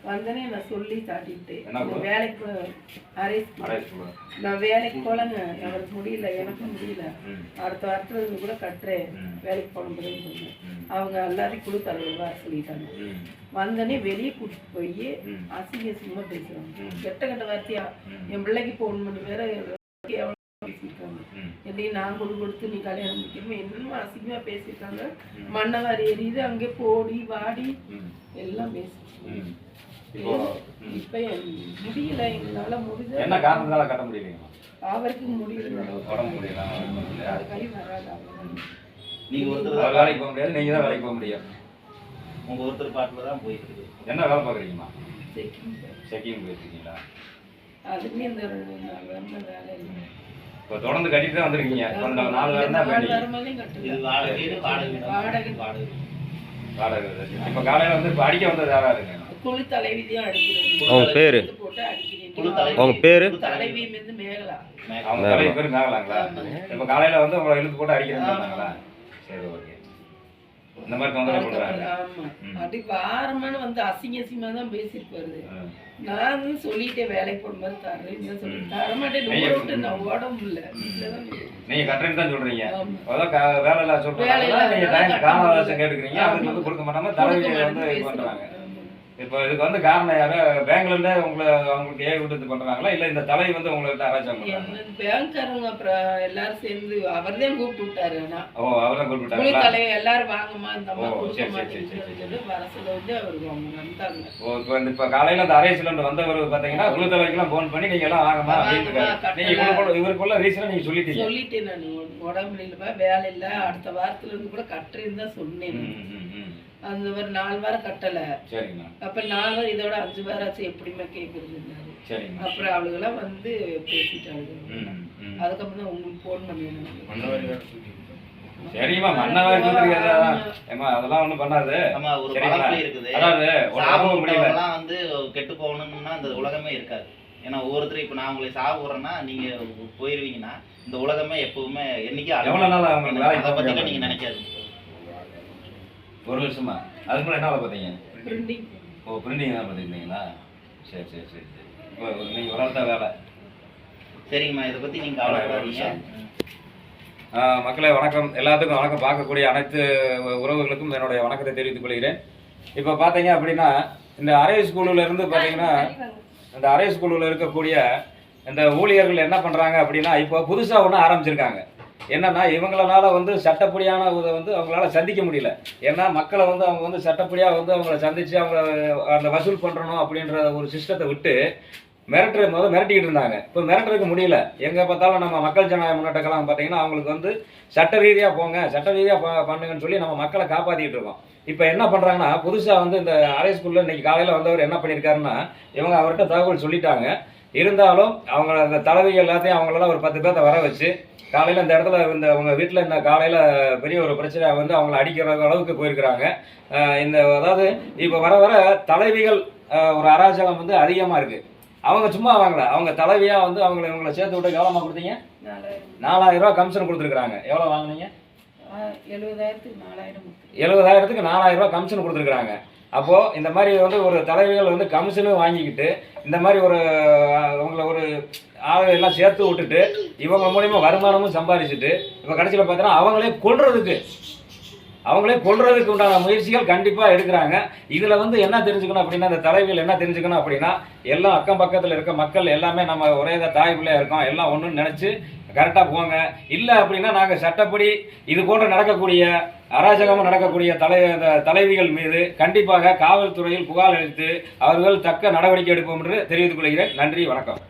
வந்தனே நான் சொல்லி காட்டிட்டு வேலைக்கு நான் வேலைக்கு போலங்க அவருக்கு முடியல, எனக்கும் முடியல. அடுத்த வாரத்துல இருந்து கூட கட்டுறேன், வேலைக்கு போனதுன்னு சொன்னேன். அவங்க எல்லாரையும் குழு தலைவர் வர சொல்லிட்டாங்க. வந்தனே வெளியே கூட்டிட்டு போய் அசிங்கமா பேசுறாங்க, கெட்ட கெட்ட வார்த்தையா. என் பிள்ளைக்கு 4 மணி வேற பேசியிருக்காங்க. எப்படியும் நான் கொடுத்து நீ கல்யாணம் முடிக்கணும் என்னமோ அசிங்கமா பேசியிருக்காங்க. மண்ணவாரி எரியுது, அங்கே போடி வாடி எல்லாம் பேசி. இப்ப முடியல, எங்களால முடிஞ்ச என்ன காரணத்தால கட்ட முடியலைங்க? அவருக்கு முடியல, உடம்பு முடியல, அது கை வராது. நீங்க ஒருத்தர் வேலைக்கு போக முடியாது, நீங்க தான் வேலைக்கு போக முடியும். உங்க ஒருத்தர் பாட்டுல தான் போயிட்டு இருக்கு. என்ன வேலை பாக்குறீங்கம்மா? செக்கிங் போயிருக்கீங்களா? அதுமே இந்த வேலை இல்லை. இப்போ தொடர்ந்து கட்டிட்டு தான் வந்துருக்கீங்க. 4 வாரம் தான் வாடகை. இப்போ காலையில வந்து இப்போ அடிக்க வந்தது யாரா இருக்கு? குழு தலைவி தான் அடிக்கிறேன். அவங்க பேரு போட்டு அடிக்கிறேன். அவங்க பேரு தலைவி வந்து மேகலா. அவங்க தலைவி பேரு மேகலாங்களா? இப்போ காலையில வந்து உங்களை இழுத்து போட்டு அடிக்கிறேன்னு சொன்னாங்களா? சரி, ஓகே. இந்த மாதிரி தொந்தரவு பண்றாங்க. ஆமா, அப்படி வாரமான வந்து அசிங்கமா தான் பேசிட்டு வருது. நான் சொல்லிட்டே வேலைக்கு போன மாதிரி தரேன்னு சொல்லி தரமாட்டேன். நான் உடம்பு இல்லை, நீங்க கட்டுறேன்னு தான் சொல்றீங்க. அதான் வேலை இல்ல சொல்றீங்க, நீங்க டைம் காலவகாசம் கேட்டுக்கிறீங்க, அதுக்கு வந்து கொடுக்க மாட்டாம தலைவியை வந்து இது பண்றாங்க. இப்போ இதுக்கு வந்து காரணம் யாரு? பேங்க்ல இருந்தே அவங்களுக்கு ஏவி விட்டு பண்றாங்களா, இல்ல இந்த தலை வந்து உங்களுக்கு அராஜகம் பண்றாங்க? பேங்க்காரங்க அப்புறம் எல்லாரும் சேர்ந்து அவர்தான் கூப்பிட்டு விட்டாரு. ஓ, அவர்தான் கூப்பிட்டு விட்டாரு. தலைவி எல்லாரும் வாங்கம்மா இந்த அம்மா கொடுக்க மாட்டேங்குது வரசுல வந்து அவர் வந்தாங்க. ஓ, இப்போ காலையில அந்த அரை சிலிண்டர் வந்தவர் பாத்தீங்கன்னா குழு தலைவிக்கெல்லாம் போன் பண்ணி நீங்க எல்லாம் வாங்கம்மா அப்படின்னு நீங்க இவருக்குள்ள ரீசனா நீங்க சொல்லிட்டேன். நான் உடம்பு இல்லப்பா, வேலை இல்ல, அடுத்த வாரத்துல இருந்து கூட கட்டுறேன்னு தான் சொன்னேன். அந்த ஒரு 4 வாரம் கட்டல. சரிங்க. அப்ப 4 வாரம் இதோட 5 வாரம் ஆச்சு, எப்படிமா கேக்குறது? சரிங்க. அப்புறம் அவளுகெல்லாம் வந்து பேசிட்டாங்க. அதுக்கப்புறம் தான் உங்களுக்கு போன் பண்ணுவேன். சரிம்மா, மன்னவாரி ஏமா அதெல்லாம் ஒண்ணும் பண்ணாது. ஆமா, ஒரு பழமொழி இருக்குது, அதாவது சாப்பிடுறவங்கலாம் வந்து கெட்டு போகணும்னா இந்த உலகமே இருக்காது. ஏன்னா ஒவ்வொருத்தரும் இப்போ நான் உங்களை சாப்பிட்றேன்னா நீங்க போயிருவீங்கன்னா இந்த உலகமே எப்பவுமே என்னைக்கு எவ்வளவு நாள் அவங்க வேலை அதை பத்தி நீங்க நினைக்காது. 1 வருஷமா? அதுக்கு முன்னாடி என்ன வேலை பார்த்தீங்க? பிரிண்டிங். ஓ, பிரிண்டிங் தான் பார்த்துருந்தீங்களா? சரி சரி சரி சரி. இப்போ நீங்கள் வளர்த்த வேலை. சரிங்கம்மா, இதை பற்றி நீங்கள் கவலைப்படாதீங்க. மக்களே வணக்கம், எல்லாத்துக்கும் வணக்கம். பார்க்கக்கூடிய அனைத்து உறவுகளுக்கும் என்னுடைய வணக்கத்தை தெரிவித்துக் கொள்கிறேன். இப்போ பார்த்தீங்க அப்படின்னா இந்த அரை ஸ்கூலில் இருந்து பார்த்தீங்கன்னா இந்த அரை ஸ்கூலில் இருக்கக்கூடிய இந்த ஊழியர்கள் என்ன பண்ணுறாங்க அப்படின்னா இப்போ புதுசாக ஒன்று ஆரம்பிச்சிருக்காங்க. என்னன்னா இவங்களால வந்து சட்டப்படியான வந்து அவங்களால சந்திக்க முடியல. ஏன்னா மக்களை வந்து அவங்க வந்து சட்டப்படியாக வந்து அவங்கள சந்திச்சு அவங்க அந்த வசூல் பண்ணணும் அப்படின்ற ஒரு சிஸ்டத்தை விட்டு மிரட்டிக்கிட்டு இருந்தாங்க. இப்போ மிரட்டுறதுக்கு முடியல. எங்கே பார்த்தாலும் நம்ம மக்கள் ஜனநாயக முன்னேற்றக்கெல்லாம் பார்த்தீங்கன்னா அவங்களுக்கு வந்து சட்ட ரீதியாக போங்க, சட்ட ரீதியாக பண்ணுங்கன்னு சொல்லி நம்ம மக்களை காப்பாற்றிட்டு இருக்கோம். இப்போ என்ன பண்ணுறாங்கன்னா புதுசாக வந்து இந்த அரை ஸ்கூலில் இன்னைக்கு காலையில் வந்தவர் என்ன பண்ணியிருக்காருன்னா இவங்க அவர்கிட்ட தகவல் சொல்லிட்டாங்க. இருந்தாலும் அவங்க அந்த தலைவி எல்லாத்தையும் அவங்களால ஒரு 10 பேர்த்த வர வச்சு காலையில் இந்த இடத்துல இந்த அவங்க வீட்டில் இந்த காலையில் பெரிய ஒரு பிரச்சனை வந்து அவங்கள அடிக்கிற அளவுக்கு போயிருக்கிறாங்க. அதாவது இப்போ வர வர தலைவிகள் ஒரு அராஜகம் வந்து அதிகமாக இருக்குது. அவங்க சும்மா வாங்கல, அவங்க தலைவியாக வந்து இவங்களை சேர்த்து விட்டு எவ்வளோமா கொடுத்தீங்க? 4000 ரூபா கமிஷன் கொடுத்துருக்குறாங்க. எவ்வளோ வாங்கினீங்க? 70,000க்கு 4000 ரூபா கமிஷன் கொடுத்துருக்குறாங்க. அப்போது இந்த மாதிரி வந்து ஒரு தலைவிகள் வந்து கமிஷனும் வாங்கிக்கிட்டு இந்த மாதிரி அவங்கள ஒரு ஆளுகள் எல்லாம் சேர்த்து விட்டுட்டு இவங்க மூலியமா வருமானமும் சம்பாதிச்சுட்டு இப்போ கடைசியில் பார்த்தீங்கன்னா அவங்களே கொல்றதுக்கு உண்டான முயற்சிகள் கண்டிப்பாக எடுக்கிறாங்க. இதில் வந்து என்ன தெரிஞ்சுக்கணும் அப்படின்னா இந்த தலைவிகள் என்ன தெரிஞ்சுக்கணும் அப்படின்னா எல்லாம் அக்கம் பக்கத்தில் இருக்க மக்கள் எல்லாமே நம்ம ஒரே தாய் பிள்ளையா இருக்கோம், எல்லாம் ஒன்றுன்னு நினச்சி கரெக்டாக போங்க. இல்லை அப்படின்னா நாங்கள் சட்டப்படி இது போன்ற நடக்கக்கூடிய அராஜகமாக நடக்கக்கூடிய தலைவிகள் மீது கண்டிப்பாக காவல்துறையில் புகார் அளித்து அவர்கள் தக்க நடவடிக்கை எடுப்போம் என்று தெரிவித்துக் கொள்கிறேன். நன்றி, வணக்கம்.